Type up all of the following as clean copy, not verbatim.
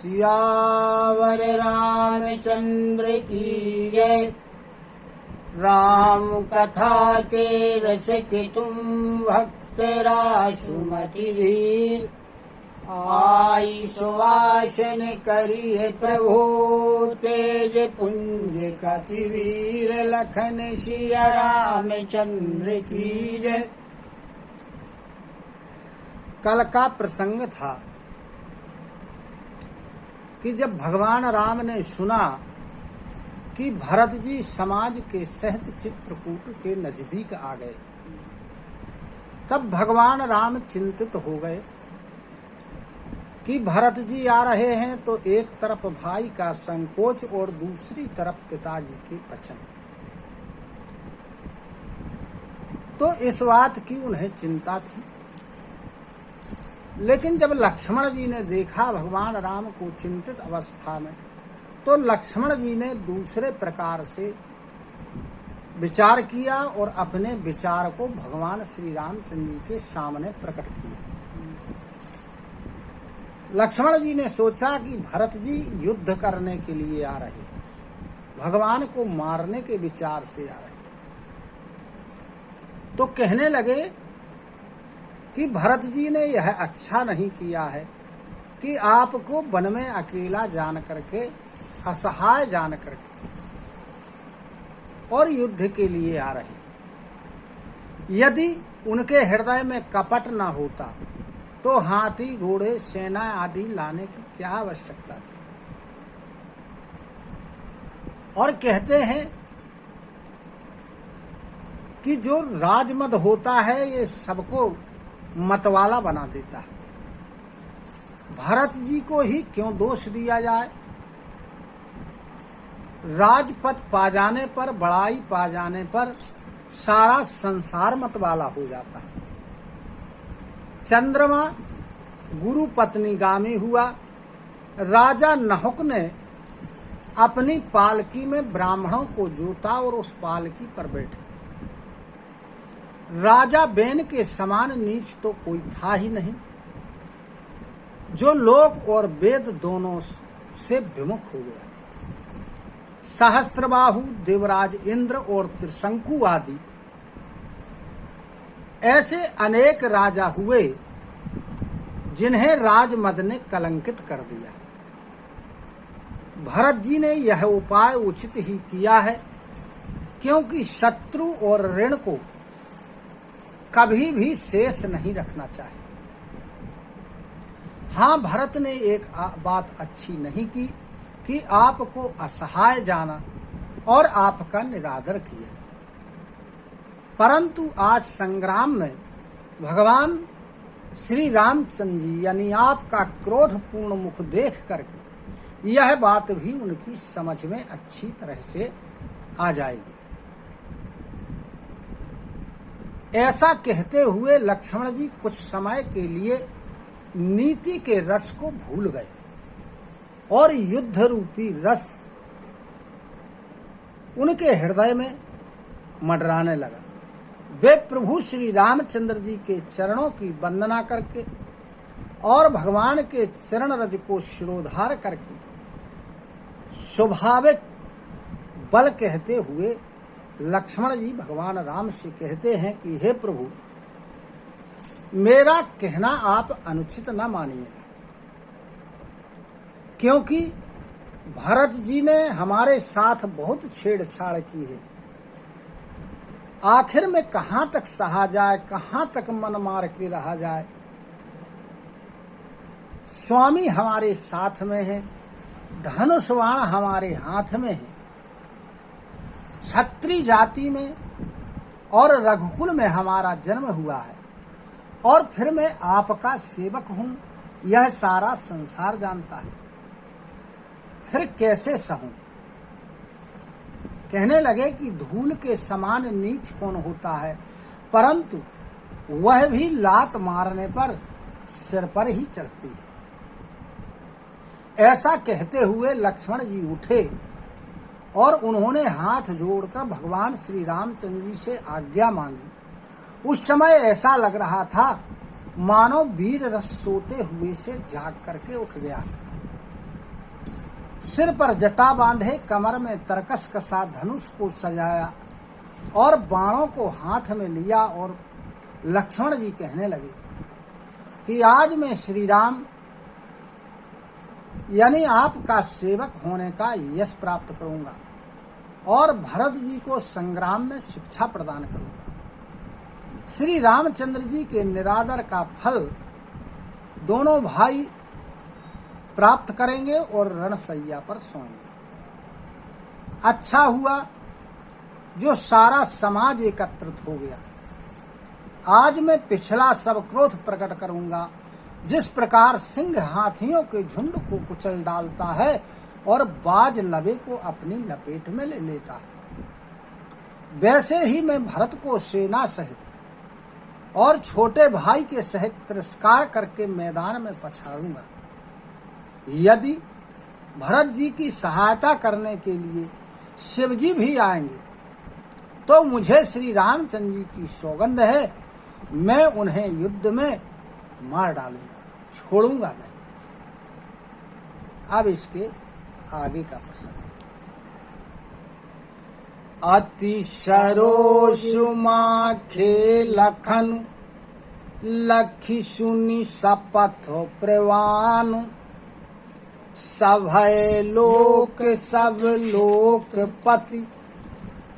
सियावर रामचंद्र की जय। राम कथा के रस के तुम भक्त रासुमति धीर। आई सुवासन करिए प्रभु तेज पुंज कपि वीर। लखन सिया रामचंद्र की जय। कल का प्रसंग था कि जब भगवान राम ने सुना कि भरत जी समाज के सहज चित्रकूट के नजदीक आ गए, तब भगवान राम चिंतित हो गए कि भरत जी आ रहे हैं तो एक तरफ भाई का संकोच और दूसरी तरफ पिताजी के वचन। तो इस बात की उन्हें चिंता थी। लेकिन जब लक्ष्मण जी ने देखा भगवान राम को चिंतित अवस्था में, तो लक्ष्मण जी ने दूसरे प्रकार से विचार किया और अपने विचार को भगवान श्री रामचंद्र जी के सामने प्रकट किया। लक्ष्मण जी ने सोचा कि भरत जी युद्ध करने के लिए आ रहे, भगवान को मारने के विचार से आ रहे। तो कहने लगे कि भरत जी ने यह अच्छा नहीं किया है कि आपको वन में अकेला जान करके, असहाय जान करके और युद्ध के लिए आ रहे। यदि उनके हृदय में कपट न होता तो हाथी घोड़े सेना आदि लाने की क्या आवश्यकता थी। और कहते हैं कि जो राजमद होता है ये सबको मतवाला बना देता है। भरत जी को ही क्यों दोष दिया जाए। राजपद पा जाने पर, बड़ाई पा जाने पर सारा संसार मतवाला हो जाता है। चंद्रमा गुरु पत्नीगामी हुआ। राजा नहुक ने अपनी पालकी में ब्राह्मणों को जोता और उस पालकी पर बैठे। राजा बेन के समान नीच तो कोई था ही नहीं, जो लोक और वेद दोनों से विमुख हो गया। सहस्त्रबाहु, देवराज इंद्र और त्रिशंकु आदि ऐसे अनेक राजा हुए जिन्हें राजमद ने कलंकित कर दिया। भरत जी ने यह उपाय उचित ही किया है, क्योंकि शत्रु और ऋण को कभी भी शेष नहीं रखना चाहिए। हाँ, भरत ने एक बात अच्छी नहीं की कि आपको असहाय जाना और आपका निरादर किया। परंतु आज संग्राम में भगवान श्री रामचंद्र जी यानी आपका क्रोधपूर्ण मुख देख करके यह बात भी उनकी समझ में अच्छी तरह से आ जाएगी। ऐसा कहते हुए लक्ष्मण जी कुछ समय के लिए नीति के रस को भूल गए और युद्ध रूपी रस उनके हृदय में मंडराने लगा। वे प्रभु श्री रामचंद्र जी के चरणों की वंदना करके और भगवान के चरण रज को शिरोधार करके स्वाभाविक बल कहते हुए लक्ष्मण जी भगवान राम से कहते हैं कि हे प्रभु, मेरा कहना आप अनुचित न मानिएगा, क्योंकि भरत जी ने हमारे साथ बहुत छेड़छाड़ की है। आखिर में कहां तक सहा जाए, कहां तक मन मार के रहा जाए। स्वामी हमारे साथ में है, धनुष बाण हमारे हाथ में है। क्षत्रिय जाति में और रघुकुल में हमारा जन्म हुआ है और फिर मैं आपका सेवक हूं, यह सारा संसार जानता है। फिर कैसे सहूं। कहने लगे कि धूल के समान नीच कौन होता है, परंतु वह भी लात मारने पर सिर पर ही चढ़ती है। ऐसा कहते हुए लक्ष्मण जी उठे और उन्होंने हाथ जोड़कर भगवान श्री रामचंद्र जी से आज्ञा मांगी। उस समय ऐसा लग रहा था मानो वीर रस सोते हुए से जाग करके उठ गया। सिर पर जटा बांधे, कमर में तरकस कसा, धनुष को सजाया और बाणों को हाथ में लिया। और लक्ष्मण जी कहने लगे कि आज मैं श्री राम यानी आपका सेवक होने का यश प्राप्त करूंगा और भरत जी को संग्राम में शिक्षा प्रदान करूंगा। श्री रामचंद्र जी के निरादर का फल दोनों भाई प्राप्त करेंगे और रणसैया पर सोएंगे। अच्छा हुआ जो सारा समाज एकत्रित हो गया। आज मैं पिछला सब क्रोध प्रकट करूंगा। जिस प्रकार सिंह हाथियों के झुंड को कुचल डालता है और बाज लबे को अपनी लपेट में ले लेता है, वैसे ही मैं भरत को सेना सहित और छोटे भाई के सहित तिरस्कार करके मैदान में पछाड़ूंगा। यदि भरत जी की सहायता करने के लिए शिव जी भी आएंगे तो मुझे श्री रामचंद्र जी की सौगंध है, मैं उन्हें युद्ध में मार डालूंगा, छोड़ूंगा नहीं। अब इसके आगे का प्रसंग। अति सरोषुमाखे लखन, लखी सुनी सपथ प्रवान, सभय लोक सब लोकपति,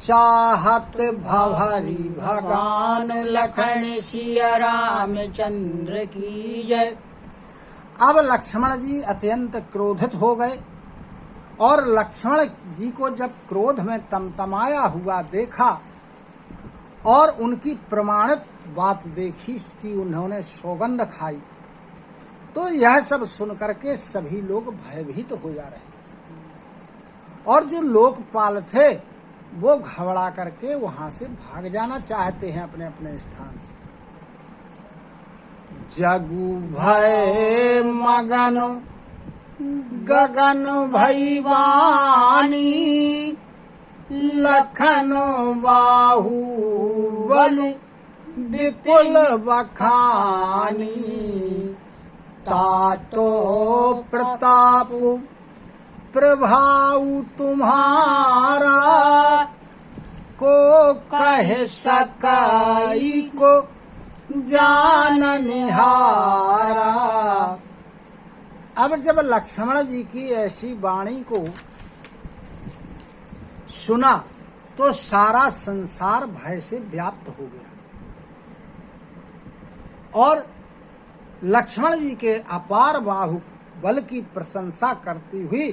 चाहत भवरी भगान। लखन सिया रामचंद्र की जय। अब लक्ष्मण जी अत्यंत क्रोधित हो गए और लक्ष्मण जी को जब क्रोध में तमतमाया हुआ देखा और उनकी प्रमाणित बात देखी कि उन्होंने सौगंध खाई, तो यह सब सुनकर के सभी लोग भयभीत हो जा रहे और जो लोकपाल थे वो घबरा करके वहां से भाग जाना चाहते हैं अपने अपने स्थान से। जगु भय मगन गगन भई वाणी, लखन बाहु बल विपुल बखानी, तातो प्रताप प्रभाव तुम्हारा, को कह सकाई को जान निहारा। अब जब लक्ष्मण जी की ऐसी वाणी को सुना तो सारा संसार भय से व्याप्त हो गया और लक्ष्मण जी के अपार बाहु बल की प्रशंसा करती हुई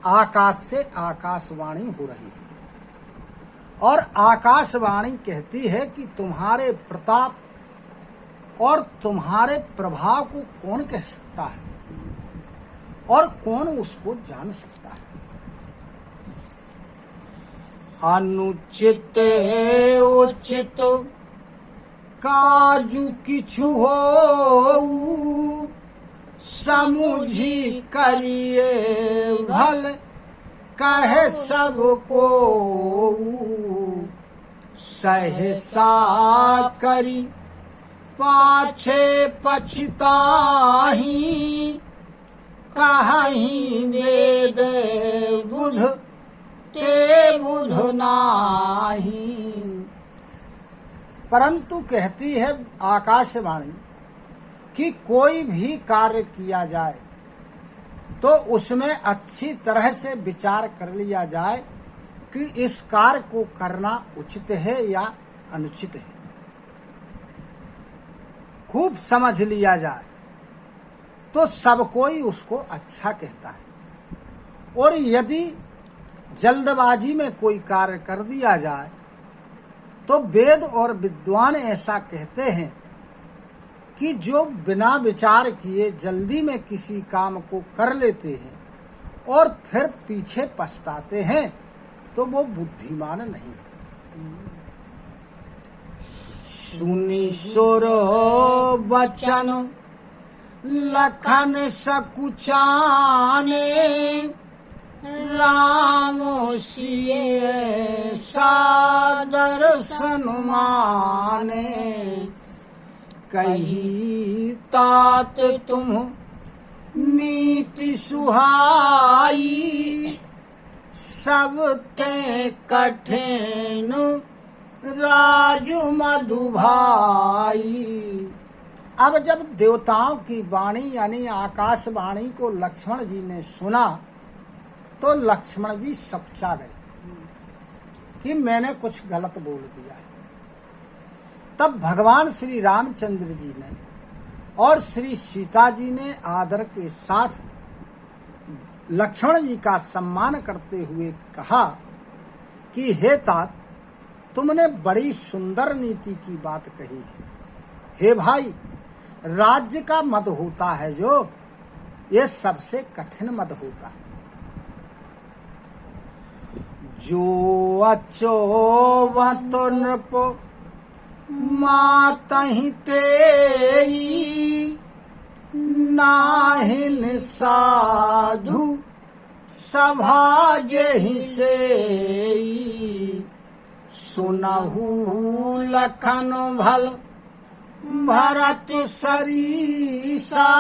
आकाश से आकाशवाणी हो रही है और आकाशवाणी कहती है कि तुम्हारे प्रताप और तुम्हारे प्रभाव को कौन कह सकता है और कौन उसको जान सकता है। अनुचित उचित काजु किछु हो, समुझी करिए भल कहे सबको, सहसा करी पाछे पछताही, कहीं वेद बुध ते बुध नाही। परंतु कहती है आकाशवाणी कि कोई भी कार्य किया जाए तो उसमें अच्छी तरह से विचार कर लिया जाए कि इस कार्य को करना उचित है या अनुचित है, खूब समझ लिया जाए तो सब कोई उसको अच्छा कहता है। और यदि जल्दबाजी में कोई कार्य कर दिया जाए तो वेद और विद्वान ऐसा कहते हैं कि जो बिना विचार किए जल्दी में किसी काम को कर लेते हैं और फिर पीछे पछताते हैं तो वो बुद्धिमान नहीं है। सुनी सुर बचन लखन सकुचाने, राम सिए सादर सनुमाने, कही तात तुम नीति सुहाई, सब ते कठिन राजु मधु भाई। अब जब देवताओं की वाणी यानी आकाशवाणी को लक्ष्मण जी ने सुना तो लक्ष्मण जी सकुचा गए कि मैंने कुछ गलत बोल दिया। तब भगवान श्री रामचंद्र जी ने और श्री सीता जी ने आदर के साथ लक्ष्मण जी का सम्मान करते हुए कहा कि हे तात, तुमने बड़ी सुंदर नीति की बात कही है। हे भाई, राज्य का मद होता है जो, ये सबसे कठिन मद होता है। जो अचोवत नृप मातहि तेई, नाहिन साधु सभा जेहि सेई। सुनहु लखन भल भरत सरीसा,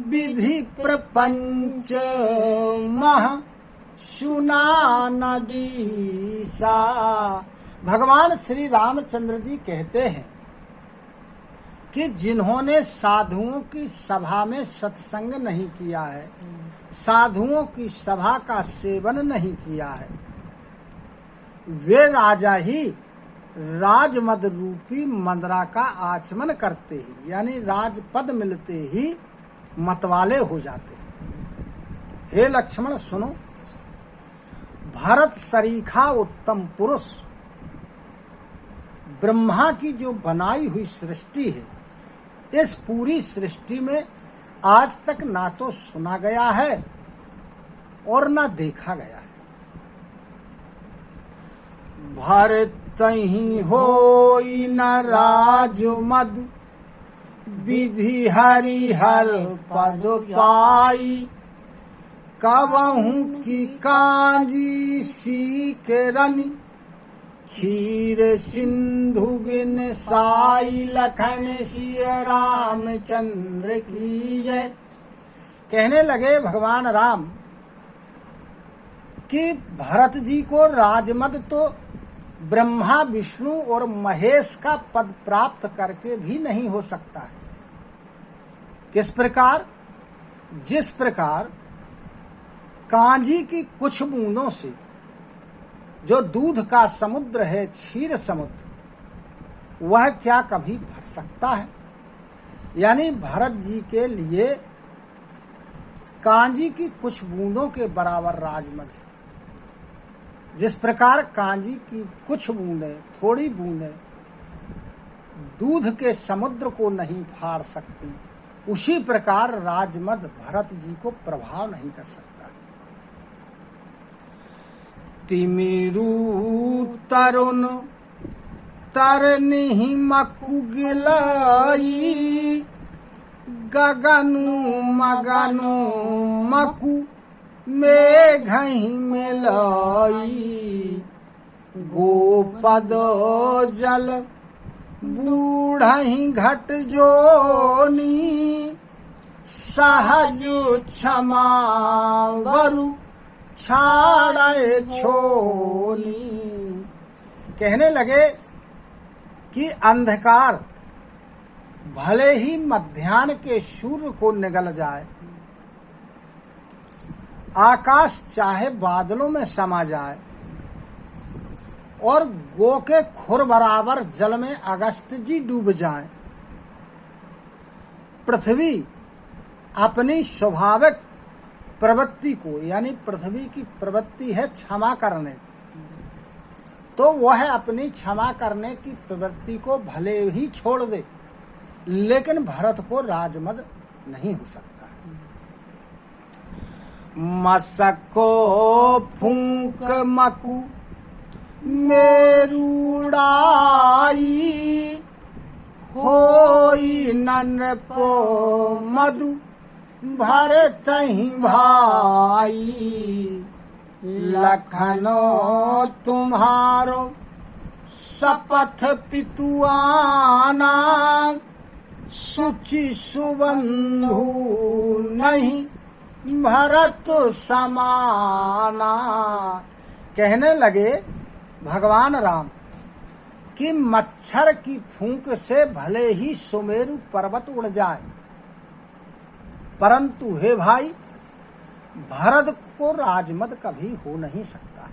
विधि प्रपंच मह सुना नदीसा। भगवान श्री रामचंद्र जी कहते हैं कि जिन्होंने साधुओं की सभा में सत्संग नहीं किया है, साधुओं की सभा का सेवन नहीं किया है, वे राजा ही राजमद रूपी मंदरा का आचमन करते ही यानी राजपद मिलते ही मतवाले हो जाते हैं। हे लक्ष्मण सुनो, भरत सरीखा उत्तम पुरुष ब्रह्मा की जो बनाई हुई सृष्टि है, इस पूरी सृष्टि में आज तक ना तो सुना गया है और ना देखा गया है। भरतहि होई न राजमद, विधि हरिहर पद पाई। कवहु की कांजी सीक रनि, क्षीर सिंधु बिन साई। लखन सिया रामचंद्र की जय। कहने लगे भगवान राम कि भरत जी को राजमद तो ब्रह्मा विष्णु और महेश का पद प्राप्त करके भी नहीं हो सकता है। किस प्रकार? जिस प्रकार कांजी की कुछ बूंदों से जो दूध का समुद्र है, क्षीर समुद्र, वह क्या कभी भर सकता है? यानी भरत जी के लिए कांजी की कुछ बूंदों के बराबर राजमद है। जिस प्रकार कांजी की कुछ बूंदें, थोड़ी बूंदें दूध के समुद्र को नहीं फाड़ सकती, उसी प्रकार राजमद भरत जी को प्रभाव नहीं कर सकता। तिमिरू तरुण तरनिहि मकु गिलाई। गगनु मगनु मकु मेघहि मिलाई। गोपद जल बूढ़हि घट जोनी। सहज क्षमा वरु छाड़े छोनी। कहने लगे कि अंधकार भले ही मध्याह्न के सूर्य को निगल जाए, आकाश चाहे बादलों में समा जाए और गो के खुर बराबर जल में अगस्त जी डूब जाए, पृथ्वी अपनी स्वाभाविक प्रवृत्ति को यानी पृथ्वी की प्रवृत्ति है क्षमा करने की, तो वह अपनी क्षमा करने की प्रवृत्ति को भले ही छोड़ दे, लेकिन भरत को राजमद नहीं हो सकता। मसको फूंक मकु मेरुड़ाई। होई ननपो मधु भरतहि भाई। लखनो तुम्हारो शपथ पितुआना। सुचि सुबंधु नहीं भरत समाना। कहने लगे भगवान राम कि मच्छर की फूंक से भले ही सुमेरु पर्वत उड़ जाए, परंतु हे भाई भरत को राजमद कभी हो नहीं सकता।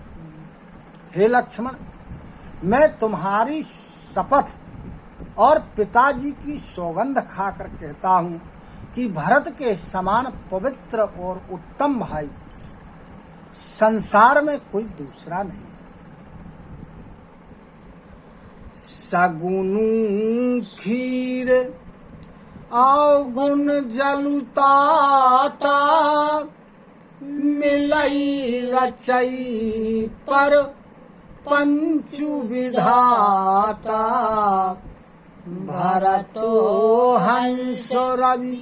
हे लक्ष्मण, मैं तुम्हारी शपथ और पिताजी की सौगंध खाकर कहता हूं कि भरत के समान पवित्र और उत्तम भाई संसार में कोई दूसरा नहीं। सगुनु खीर अवगुण जलुताता, मिलई रचई पर पंचु विधाता। भरतो हंस रवि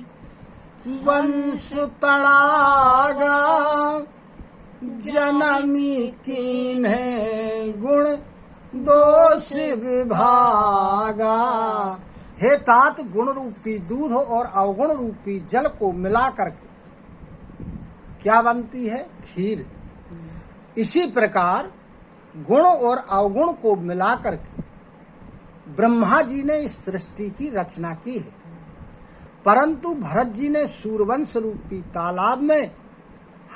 वंश तड़ागा, जनमी कीन्हे गुण दोष विभागा। हे तात, गुण रूपी दूध और अवगुण रूपी जल को मिलाकर क्या बनती है? खीर। इसी प्रकार गुण और अवगुण को मिलाकर के ब्रह्मा जी ने इस सृष्टि की रचना की है, परंतु भरत जी ने सूर्यवंश रूपी तालाब में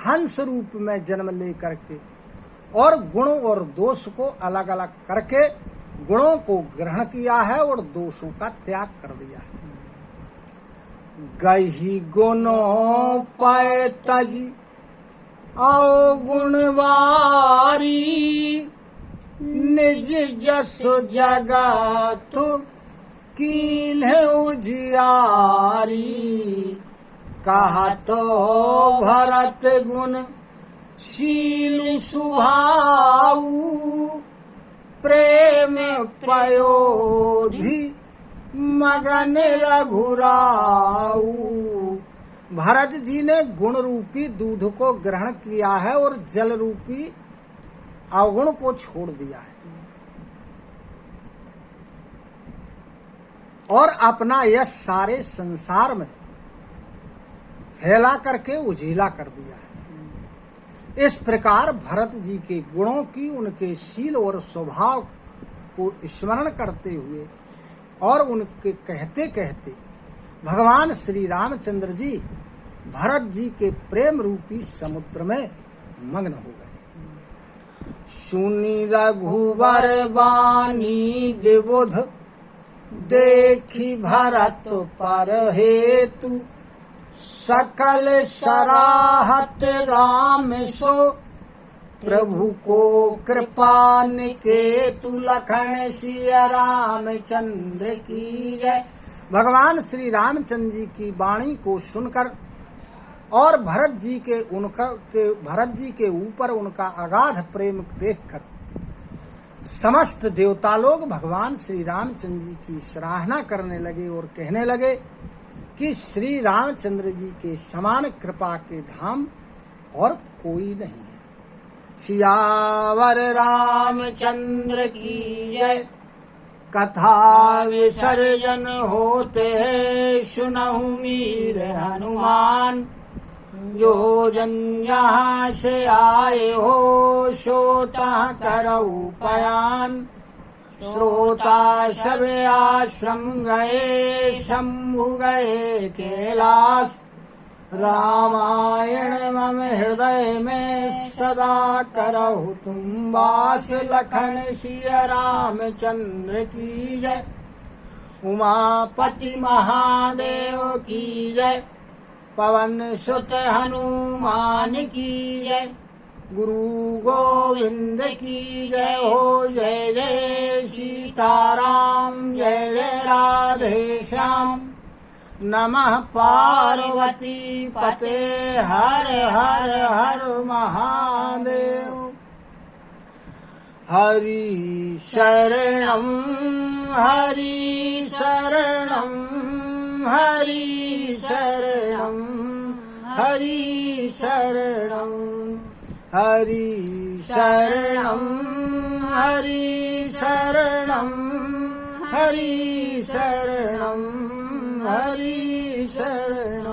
हंस रूप में जन्म लेकर के और गुण और दोष को अलग अलग करके गुणों को ग्रहण किया है और दोषों का त्याग कर दिया है। गही गुणों पाए तज अवगुण वारी, निज जस जगत कीन्हे उजियारी। कहा तो भरत गुण शील सुभाऊ, प्रेम पयोधि मगन रघुराऊ। भरत जी ने गुण रूपी दूध को ग्रहण किया है और जल रूपी अवगुण को छोड़ दिया है और अपना यश सारे संसार में फैला करके उजीला कर दिया है। इस प्रकार भरत जी के गुणों की, उनके शील और स्वभाव को स्मरण करते हुए और उनके कहते कहते भगवान श्री रामचंद्र जी भरत जी के प्रेम रूपी समुद्र में मग्न हो गए। सुनी रघुवर वाणी विबुध, देखी भरत पर हेतु। सकल सराहत राम सो, प्रभु को कृपा निकेतु। लखन सिया रामचंद्र की जय। भगवान श्री रामचंद्र जी की वाणी को सुनकर और भरत जी के ऊपर उनका अगाध प्रेम देखकर समस्त देवता लोग भगवान श्री रामचंद्र जी की सराहना करने लगे और कहने लगे कि श्री रामचंद्र जी के समान कृपा के धाम और कोई नहीं है। सियावर रामचंद्र की जय। कथा विसर्जन होते सुनहु मीर हनुमान। जो जन यहाँ से आए हो सोता करऊ पयान। श्रोता सब आश्रम गए शंभु गए कैलाश। रामायण मम हृदय में सदा करहु तुम वास। लखन सिया रामचंद्र की जय। उमापति महादेव की जय। पवन सुत हनुमान की जय। गुरु गोविंद की जय हो। जय जय सीताराम, जय जय राधे श्याम। नमः पार्वती पते हर हर हर महादेव। हरि शरणं हरि शरणं हरि शरणं हरि शरणं हरि शरणं हरि शरणं हरि शरणं हरि शरणं।